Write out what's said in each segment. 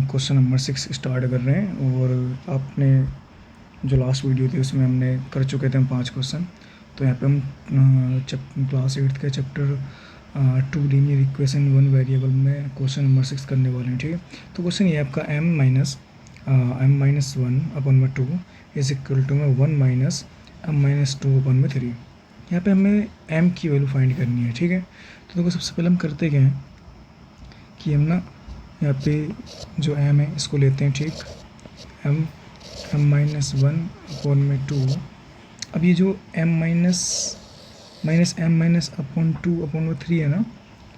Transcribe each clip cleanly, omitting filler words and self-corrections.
Question number 6 start कर रहे हैं। और आपने जो लास्ट वीडियो थी उसमें हमने कर चुके थे हम 5 क्वेश्चन। तो यहाँ पे हम क्लास 8 का चैप्टर 2 लीनियर इक्वेशन 1 वेरिएबल में क्वेश्चन नंबर 6 करने वाले हैं। ठीक है, तो क्वेश्चन ये आपका m-1/2 इज इक्वल टू में 1-m-2/3। यहाँ पे हमें m की वैल्यू फाइंड करनी है। ठीक है, तो देखो सबसे पहले हम करते क्या हैं कि हम ना यहाँ पे जो m है इसको लेते हैं। ठीक, m-1/2। अब ये जो m-2/3 है ना,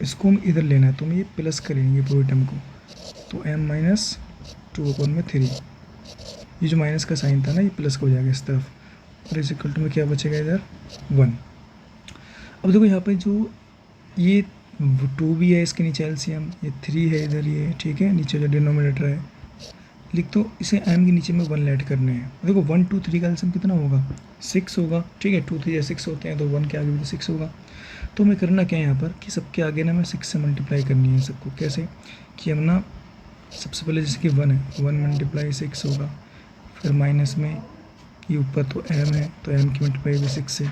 इसको हम इधर लेना है, तो हम ये प्लस करेंगे पूरे टर्म को। तो m-2/3, ये जो माइनस का साइन था ना ये प्लस हो जाएगा इस तरफ, और इस इक्वल टू में क्या बचेगा इधर 1। अब देखो यहाँ पे जो ये 2 भी है, इसके नीचे एलसीएम, ये 3 है इधर, ये ठीक है, नीचे जो डिनोमिनेटर है लिख दो। इसे m के नीचे में 1 ऐड करने हैं। देखो 1 2 3 का एलसीएम कितना होगा 6 होगा। ठीक है, 2 3 या 6 होते हैं, तो 1 के आगे भी 6 होगा। तो हमें करना क्या है यहाँ पर कि सबके आगे ना हमें 6 से मल्टीप्लाई करनी है सबको। कैसे कि हम ना सबसे पहले जैसे कि 1 है, 1 × 6 होगा, फिर माइनस में ये ऊपर तो m है, तो m की मल्टीप्लाई भी 6 से,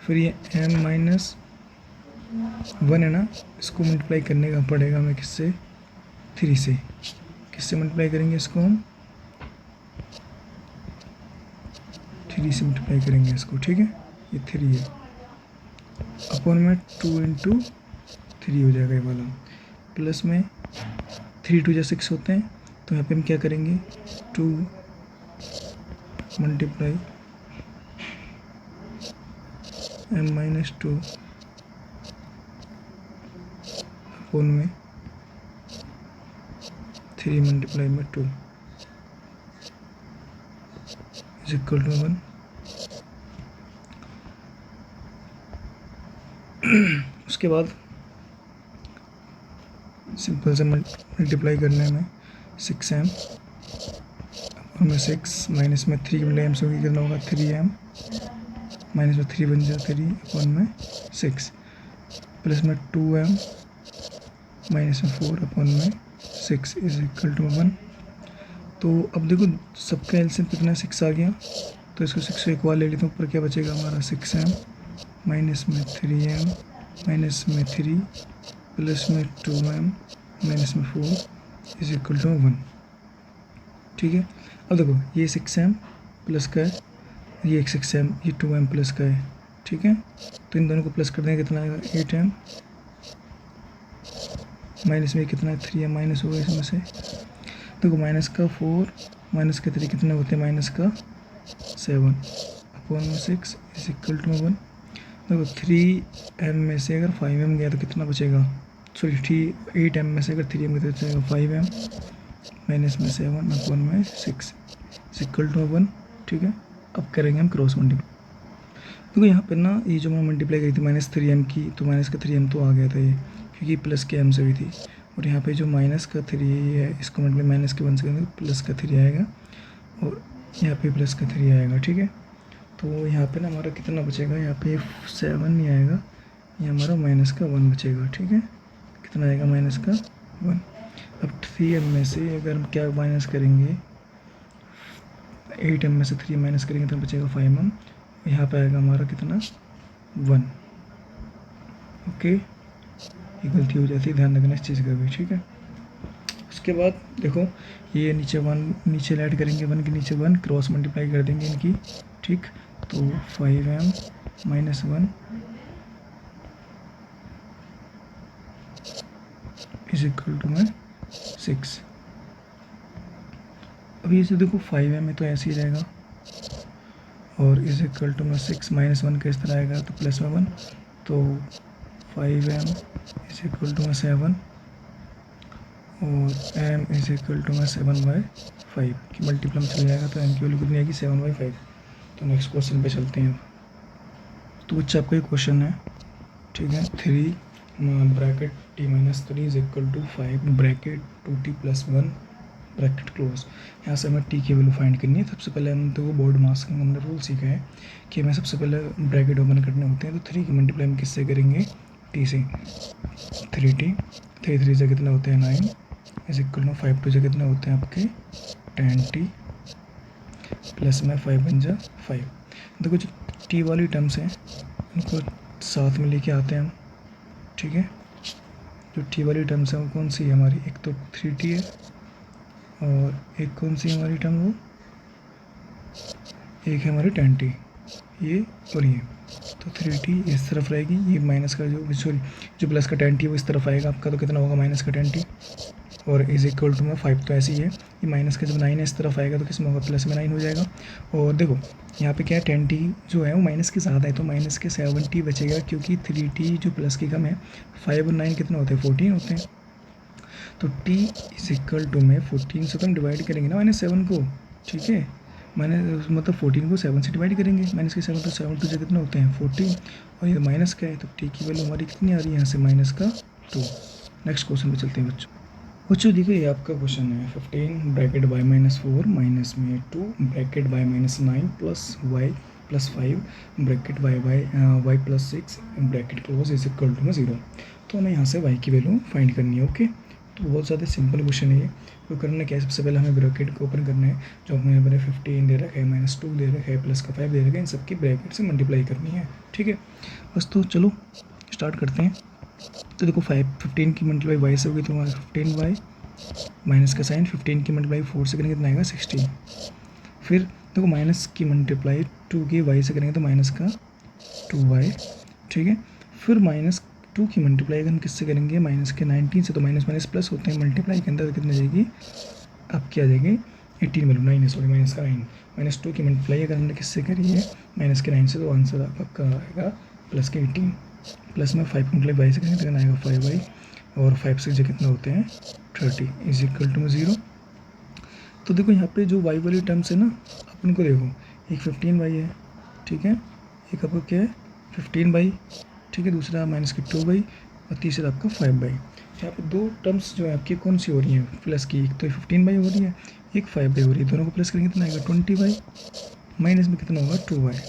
फिर ये m-1 है ना, इसको मल्टीप्लाई करने का पड़ेगा हमें किससे 3 से। किससे मल्टीप्लाई करेंगे इसको हम 3 से मल्टीप्लाई करेंगे इसको। ठीक है, ये 3 है, अपॉन में 2 × 3 हो जाएगा ये वाला, प्लस में 3 2 × 6 होते हैं, तो यहाँ पे हम क्या करेंगे 2 मल्टीप्लाई m-2 अपॉन में 3 मल्टीप्लाई में 2 इज इक्वल टू 1। उसके बाद सिंपल से मल्टीप्लाई करने में 6m और में 6 माइनस में 3 m से होगी, कितना होगा 3m, माइनस में 3 बन जाए 3 अपॉन में 6, प्लस में 2m माइनस में 4 अपॉन में 6 इज इक्वल टू 1। तो अब देखो सबका एलसीएम कितना 6 आ गया, तो इसको 6 को एक बार ले लेते हैं, ऊपर क्या बचेगा हमारा 6m माइनस में 3m माइनस में 3 प्लस में 2m माइनस में 4 इज इक्वल टू 1। ठीक है, अब देखो ये 6m प्लस का है, ये 6m, ये 2m प्लस का है। ठीक है, तो इन दोनों को प्लस कर देंगे, कितना आएगा 8m, माइनस में कितना है 3m माइनस होगा इसमें से। देखो माइनस का 4 माइनस का 3 कितने होते हैं, माइनस का 7 अपॉन में 6 इज इक्वल टू 1। देखो 3m में से अगर 5m गया तो कितना बचेगा, सॉरी 8m में से अगर 3m गया तो बचेगा 5m माइनस में 7 अपॉन में 6 इज इक्वल टू 1। ठीक है, अब करेंगे हम क्रॉस मल्टीप्लाई। देखो यहाँ पर ना ये जो मैं मल्टीप्लाई करी थी -3m की, तो माइनस का 3m तो आ गया था ये, क्योंकि प्लस के m से हुई थी। और यहाँ पे जो माइनस का 3 है, इसको मतलब माइनस के 1 से करेंगे प्लस का 3 आएगा, और यहाँ पे प्लस का 3 आएगा। ठीक है, तो यहाँ पे ना हमारा कितना बचेगा, यहाँ पे 7 नहीं आएगा, ये हमारा माइनस का 1 बचेगा। ठीक है, कितना आएगा माइनस का 1। अब 3m में से अगर हम क्या माइनस करेंगे, 8m में से 3 माइनस करेंगे तो बचेगा 5m, यहाँ पे आएगा हमारा कितना 1। ओके, ये गलती हो जाती है, ध्यान रखना इस चीज़ का भी। ठीक है, उसके बाद देखो ये नीचे 1 नीचे ऐड करेंगे, 1 के नीचे 1 क्रॉस मल्टीप्लाई कर देंगे इनकी। ठीक, तो 5m minus 1 is equal to में 6। अब ये से देखो 5m है तो ऐसे ही रहेगा, और इज इक्वल टू में 6 माइनस 1 का इस तरह आएगा, तो प्लस में 1, तो 5m इज इक्वल टू में 7 और m इज इक्वल टू में 7/5 की मल्टीप्लाई में चल जाएगा, तो m की वैल्यू कितनी आएगी 7/5। तो नेक्स्ट क्वेश्चन पे चलते हैं। तो बच्चा आपका ये क्वेश्चन है। ठीक है, 3 bracket t-3 is equal to 5 bracket 2t + 1 bracket close. यहाँ से हमें t की वैल्यू फाइंड करनी है। सबसे पहले हम तो बोर्ड मास्किंग हमने रूल सीखा है कि हमें सबसे पहले ब्रैकेट ओपन करने होते हैं, तो 3 की मल्टीप्लाई हम किससे करेंगे t से, 3t, 3 3 से कितना होते हैं 9, इज इक्वल टू 5 टू जो कितने होते हैं आपके 10t प्लस में 5 बन जा 5। देखो जो टी वाली टर्म्स हैं उनको साथ में लेके आते हैं हम, ठीक है। जो टी वाली टर्म्स हैं वो कौन सी है हमारी, एक तो 3t है और एक कौन सी हमारी टर्म, वो एक है हमारी 10t, ये और ये। तो 3t इस तरफ रहेगी, ये माइनस का जो सॉरी जो प्लस का 10t वो इस तरफ आएगा आपका, तो कितना होगा माइनस का 10t और इज इक्वल टू में 5 तो ऐसे ही है। ये माइनस का जब 9 है इस तरफ आएगा तो किस में होगा, प्लस में 9 हो जाएगा। और देखो यहाँ पे क्या है 10t जो है वो माइनस के साथ है तो माइनस के 7t बचेगा, क्योंकि 3t जो प्लस की कम है 5 और 9 कितने होते हैं 14 होते हैं। तो t इज इक्वल टू में 14 से तो हम डिवाइड करेंगे ना -7 को, ठीक है। मैंने मतलब 14 को 7 से डिवाइड करेंगे, माइनस के 7 तो 7 टू से कितने होते हैं 14 और ये माइनस का है तो t की वैल्यू हमारी कितनी आ रही है यहाँ से -2। नेक्स्ट क्वेश्चन पे चलते हैं बच्चों देखिए ये आपका क्वेश्चन है 15 ब्रैकेट y -4 माइनस में 2 bracket y -9 plus y plus 5 bracket y plus 6 bracket close is equal to में 0। तो हमें यहाँ से y की वैल्यू फाइंड करनी है, ओके। तो बहुत ज़्यादा सिंपल क्वेश्चन है ये। तो करना क्या है, सबसे पहले हमें ब्रैकेट को ओपन करना है, जो हमने मैंने 15 दे रखा है -2 दे रखा है प्लस का 5 दे रखा है, इन सबकी ब्रैकेट से मल्टीप्लाई करनी है, ठीक है बस। तो चलो स्टार्ट करते हैं। तो देखो 15 की मल्टीप्लाई वाई से होगी तो हमारा 15y माइनस का साइन 15 की मल्टीप्लाई 4 से करेंगे कितना आएगा 16। फिर देखो माइनस की मल्टीप्लाई 2 की y से करेंगे तो माइनस का 2y, ठीक है। फिर -2 की मल्टीप्लाई अगर हम किससे करेंगे माइनस के 19 से, तो माइनस माइनस प्लस होते हैं, मल्टीप्लाई के अंदर कितनी जाएगी आपकी आ जाएगी 18 वैल्यू 9 है सॉरी माइनस का 9। -2 की मल्टीप्लाई अगर हमने किससे करी है माइनस के 9 से, तो आंसर आपका आएगा प्लस के 18। प्लस में 5 की मल्टीप्लाई y से करेंगे तो कितना आएगा 5y और 5 से जो कितने होते हैं 30 इज इक्वल टू में 0। तो देखो यहाँ पे जो y वाली टर्म्स है ना अपन को देखो, एक 15y है, ठीक है, एक आपका क्या है 15y, ठीक है, दूसरा माइनस की 2y और तीसरा आपका 5y। यहाँ पे दो टर्म्स जो है आपकी कौन सी हो रही हैं प्लस की, एक तो 15y हो रही है एक 5y हो रही है, दोनों को प्लस करेंगे कितना आएगा 20y माइनस में कितना होगा 2y।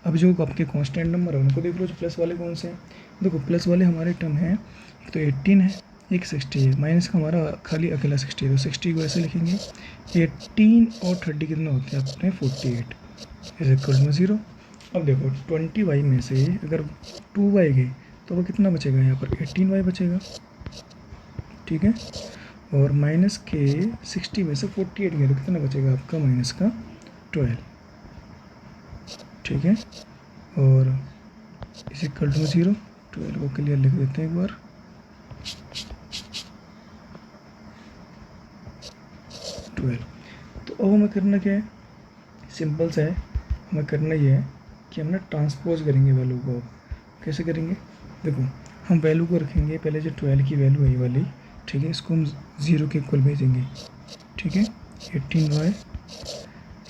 अब जो आपके कांस्टेंट नंबर है उनको देख लो, जो प्लस वाले कौन से हैं। देखो प्लस वाले हमारे टर्म हैं, एक तो 18 है एक 60 है, माइनस का हमारा खाली अकेला 60 है, तो 60 को ऐसे लिखेंगे 18 और 30 कितने होते हैं अपने 48 इज इक्वल टू 0। अब देखो 20y में से अगर 2y गए तो वो कितना बचेगा यहाँ पर 18y बचेगा, ठीक है। और माइनस के 60 में से 48 गए तो कितना बचेगा आपका माइनस का 12, ठीक है। और इस इक्वल टू 0, 12 को क्लियर लिख देते हैं एक बार। तो अब हमें करना क्या है, सिंपल सा है, हमें करना ये है कि हम ना ट्रांसपोज करेंगे वैल्यू को। कैसे करेंगे, देखो हम वैल्यू को रखेंगे पहले, जो 12 की वैल्यू है ये वाली, ठीक है, इसको हम 0 के इक्वल भेजेंगे, ठीक है। 18y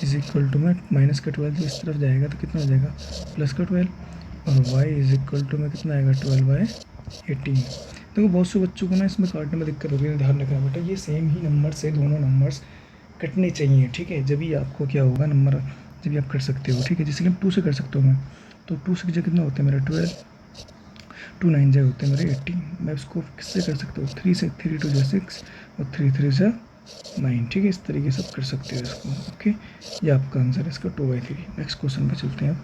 इज इक्वल टू में माइनस का 12 जो इस तरफ जाएगा तो कितना हो जाएगा प्लस का 12 और y इज इक्वल टू में कितना आएगा 12/18। देखो बहुत से बच्चों को ना इसमें काटने में दिक्कत होगी, ध्यान रखना बेटा ये सेम ही नंबर से दोनों नंबर्स कटने चाहिए, ठीक है, जब ही आपको क्या होगा नंबर, जब भी आप कर सकते हो, ठीक है। जैसे कि हम 2 से कर सकते हो मैं, तो 2 से कितना होता है मेरा 12, 2 9 जो होते हैं मेरे 18। मैं उसको किससे कर सकता हूँ 3 से, 3 2 जो 6 और 3 3 से 9, ठीक है, इस तरीके से आप कर सकते हो इसको, ओके। ये आपका आंसर है इसका 2/3। नेक्स्ट क्वेश्चन पे चलते हैं अब।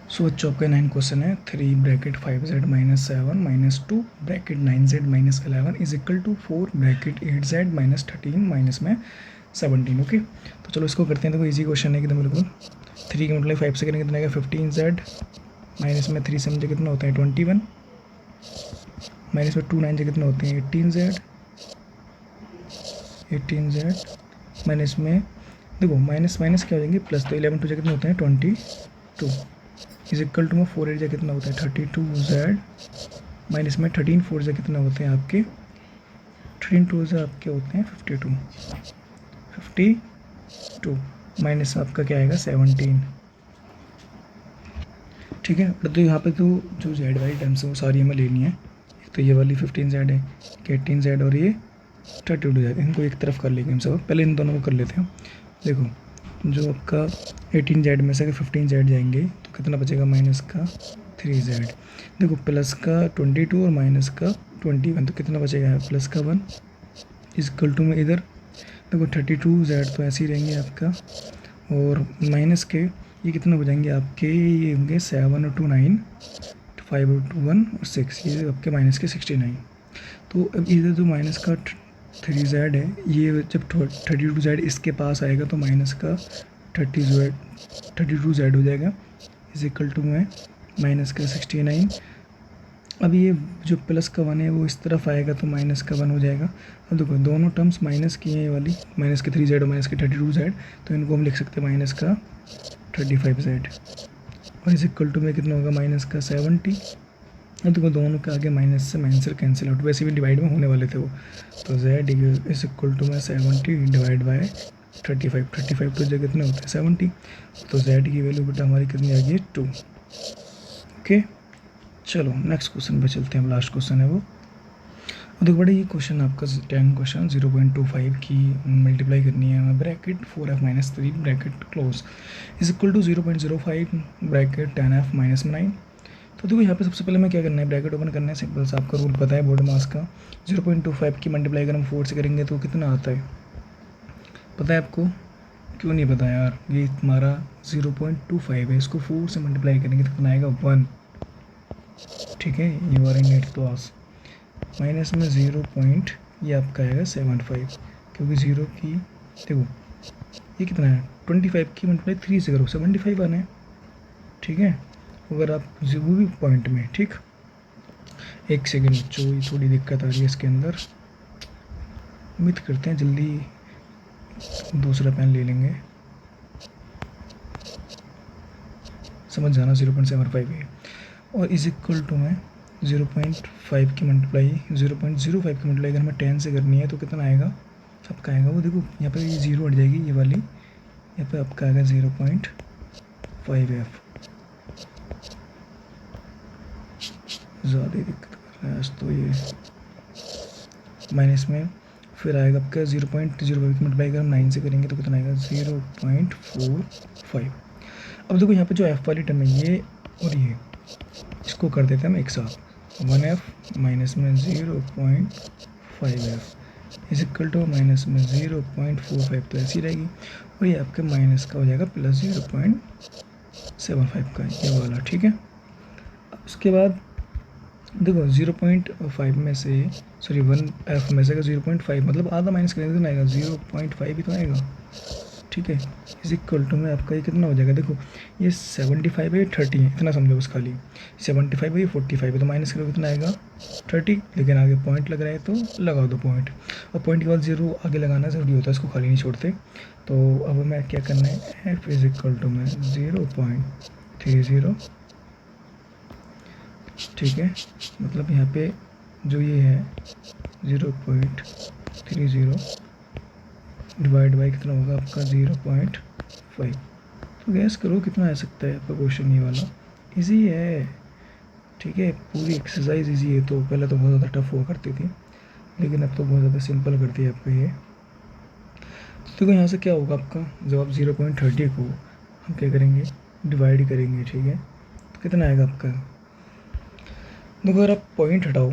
सो बच्चों आपका 9 क्वेश्चन है 3 bracket 5z -7 -2 bracket 9z -11 is equal to 4 bracket 8z -13 minus में 17, ओके। तो चलो इसको करते हैं। देखो इजी क्वेश्चन है एकदम बिल्कुल। 3 की मतलब 5 से करेंगे कितना आएगा 15z माइनस में 3 से मुझे कितना होता है 21 माइनस में 2 9 से कितना होते हैं 18z माइनस में देखो माइनस माइनस क्या हो जाएंगे प्लस, तो 11 2 से कितना होते हैं 22 इज इक्वल टू में 4 8 से कितना होता है 32z माइनस में 13 4 से कितना होते हैं आपके 13 2 से आपके होते हैं 52 माइनस आपका क्या आएगा 17, ठीक है। तो यहाँ पे तो जो जेड वाली टर्म्स है वो सारी हमें लेनी है। एक तो ये वाली 15z है, 18z और ये 32z, इनको एक तरफ कर लेंगे हम सब। पहले इन दोनों को कर लेते हैं। देखो जो आपका 18z में से अगर 15z जाएंगे तो कितना बचेगा माइनस का 3z। देखो प्लस का 22 और माइनस का 21 तो कितना बचेगा प्लस का 1, इज इक्वल टू में इधर देखो 32z तो ऐसे ही रहेंगे आपका, और माइनस के ये कितने हो जाएंगे आपके, ये होंगे 7 और 2 9, 5 और 2 1 और 6, ये आपके माइनस के 69। तो अब इधर जो माइनस का 3z है, ये जब 32z इसके पास आएगा तो माइनस का 32z हो जाएगा, इज इक्वल टू में माइनस का 69। अब ये जो प्लस का 1 है वो इस तरफ आएगा तो माइनस का 1 हो जाएगा। अब देखो दोनों टर्म्स माइनस की हैं, ये वाली माइनस के 3z और माइनस के 32z, तो इनको हम लिख सकते हैं माइनस का 35z, और इस इक्वल टू में कितना होगा माइनस का 70। अब देखो दोनों के आगे माइनस से माइनस कैंसिल आउट, वैसे भी डिवाइड में होने वाले थे वो, तो z इज इक्वल टू में 70 डिवाइड बाय 35 तो जगह कितने होते हैं 70, तो z की वैल्यू बेटा हमारी कितनी आ गई 2। ओके, चलो नेक्स्ट क्वेश्चन पे चलते हैं, लास्ट क्वेश्चन है वो। और देखो बड़ा ये क्वेश्चन आपका 10 क्वेश्चन 0.25 की मल्टीप्लाई करनी है हमें, bracket 4f-3 bracket close is equal to 0.05 bracket 10f-9। तो देखो यहाँ पे सबसे पहले मैं क्या करना है, ब्रैकेट ओपन करना है, सिंपल सा आपका रूल पता है बोर्ड मास का। 0.25 की मल्टीप्लाई अगर हम 4 से करेंगे तो कितना आता है पता है आपको? क्यों नहीं पता यार, ये तुम्हारा 0.25 है, इसको 4 से मल्टीप्लाई करेंगे तो कितना आएगा 1। ठीक है, you are in eight class. Minus में 0 पॉइंट ये आपका आएगा 75, क्योंकि 0 की देखो ये कितना है 25 की मल्टीप्लाई 3 से करो 75 आना है। ठीक है, अगर आप वो भी पॉइंट में, ठीक, एक सेकेंड बच्चों, ये थोड़ी दिक्कत आ रही है इसके अंदर, उम्मीद करते हैं जल्दी दूसरा पेन ले लेंगे, समझ जाना 0.75 है, और इज इक्वल टू में 0.5 की मल्टीप्लाई 0.05 की मल्टीप्लाई अगर हमें 10 से करनी है तो कितना आएगा आपका आएगा वो देखो यहाँ पे ये 0 हट जाएगी ये वाली, यहाँ पे आपका आएगा 0.5f। ज़्यादा दिक्कत कर रहा है आज तो ये, माइनस में फिर आएगा आपका 0.05 की मल्टीप्लाई अगर हम 9 से करेंगे तो कितना आएगा 0.45। अब देखो यहाँ पे जो f वाली टर्म है ये और ये, इसको कर देते हैं हम एक साथ, 1f माइनस में 0.5f is equal to minus में 0.45, तो ऐसी रहेगी, और ये आपके माइनस का हो जाएगा प्लस 0.75 का ये वाला। ठीक है, अब उसके बाद देखो 0.5 में से सॉरी 1f में से अगर 0.5 मतलब आधा माइनस करेंगे तो आएगा 0.5 ही तो आएगा। ठीक है, इज इक्वल टू में आपका ये कितना हो जाएगा, देखो ये 75 है 30 है, इतना समझो बस खाली, 75 है ये 45 है, तो माइनस करो कितना आएगा 30, लेकिन आगे पॉइंट लग रहा है तो लगा दो पॉइंट, और पॉइंट के बाद 0 आगे लगाना ज़रूरी होता है, इसको खाली नहीं छोड़ते। तो अब मैं क्या करना है, f इज इक्वल टू में 0.30, ठीक है, मतलब यहाँ पे जो ये है 0.30 डिवाइड बाई कितना होगा आपका 0.5। तो गैस करो कितना आ सकता है आपका क्वेश्चन ये वाला, इजी है। ठीक है, पूरी एक्सरसाइज इजी है, तो पहले तो बहुत ज़्यादा टफ हुआ करती थी, लेकिन अब तो बहुत ज़्यादा सिंपल करती है आपका ये। तो देखो यहाँ से क्या होगा आपका, जब आप 0.30 को हम क्या करेंगे डिवाइड करेंगे, ठीक है, तो कितना आएगा आपका, देखो अगर आप पॉइंट हटाओ,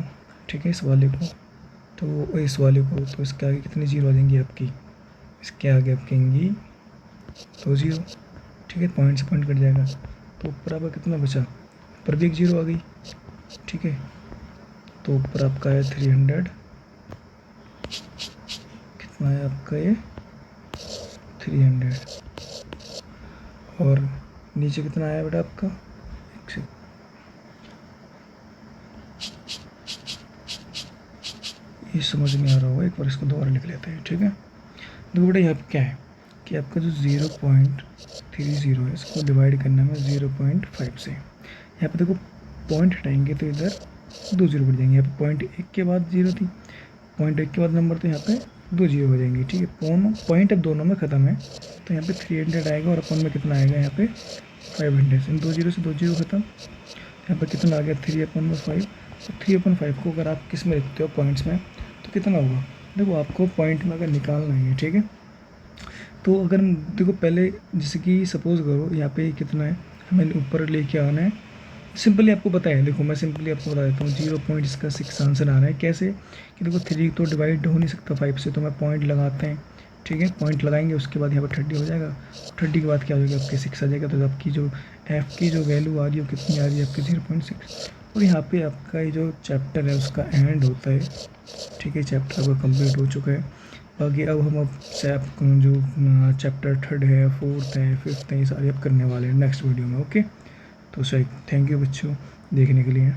ठीक है, इस वाले को तो इस वाले को, तो इसके आगे कितनी जीरो आ जाएंगी आपकी, इसके आगे आपकी आएंगी तो 0। ठीक है, पॉइंट से पॉइंट कट जाएगा, तो ऊपर आपका कितना बचा, ऊपर भी एक 0 आ गई। ठीक है, तो ऊपर आपका है 300, कितना है आपका ये 300, और नीचे कितना आया बेटा आपका, ये समझ नहीं आ रहा होगा, एक बार इसको दोबारा लिख लेते हैं। ठीक है, देखो बेटा यहाँ पे क्या है कि आपका जो 0.30 है इसको डिवाइड करना है 0.5 से, यहाँ पे देखो पॉइंट हटाएंगे तो इधर 2 0 बढ़ जाएंगे, यहाँ पे पॉइंट 1 के बाद 0 थी, पॉइंट 1 के बाद नंबर, तो यहाँ पे 2 0 हो जाएंगी। ठीक है, पॉइंट अब दोनों में ख़त्म है, तो यहाँ पे 300 आएगा, और अपन में कितना आएगा यहाँ पे 500, इन 2 0 से 2 0 ख़त्म, यहाँ पर कितना आ गया 3/5। तो 3/5 को अगर आप किस में लिखते हो पॉइंट्स में तो कितना होगा, देखो आपको पॉइंट में अगर निकालना है, ठीक है, तो अगर देखो पहले जैसे कि सपोज़ करो यहाँ पे कितना है, हमें ऊपर लेके आना है सिंपली आपको पता है, देखो मैं सिंपली आपको बता देता हूँ, 0.6 आंसर आ रहा है कैसे कि देखो 3 तो डिवाइड हो नहीं सकता 5 से, तो मैं पॉइंट लगाते हैं, ठीक है, पॉइंट लगाएंगे, उसके बाद यहाँ पर 30 हो जाएगा, 30 के बाद क्या हो जाएगा आपके 6 आ जाएगा, तो आपकी जो एफ की जो वैल्यू आ रही है वो कितनी आ रही है आपकी 0.6। और यहाँ पे आपका ये जो चैप्टर है उसका एंड होता है, ठीक है, चैप्टर आपका कंप्लीट हो चुका है। बाकी अब हम जो चैप्टर 3 है, 4th है, 5th है, ये सारे अब करने वाले हैं नेक्स्ट वीडियो में। ओके, तो सही, थैंक यू बच्चों देखने के लिए।